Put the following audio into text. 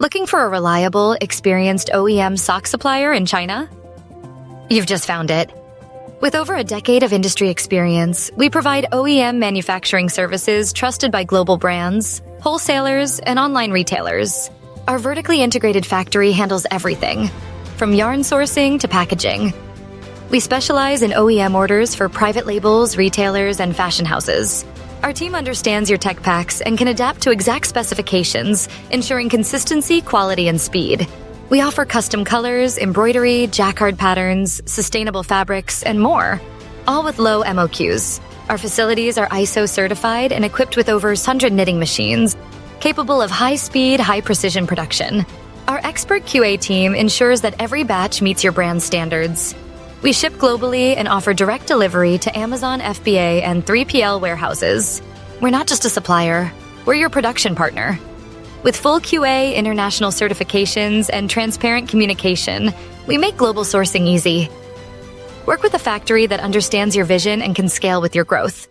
Looking for a reliable, experienced OEM sock supplier in China? You've just found it. With over a decade of industry experience, we provide OEM manufacturing services trusted by global brands, wholesalers, and online retailers. Our vertically integrated factory handles everything, from yarn sourcing to packaging. We specialize in OEM orders for private labels, retailers, and fashion houses. Our team understands your tech packs and can adapt to exact specifications, ensuring consistency, quality, and speed. We offer custom colors, embroidery, jacquard patterns, sustainable fabrics, and more, all with low MOQs. Our facilities are ISO certified and equipped with over 100 knitting machines, capable of high-speed, high-precision production. Our expert QA team ensures that every batch meets your brand standards. We ship globally and offer direct delivery to Amazon FBA and 3PL warehouses. We're not just a supplier, we're your production partner. With full QA, international certifications, and transparent communication, we make global sourcing easy. Work with a factory that understands your vision and can scale with your growth.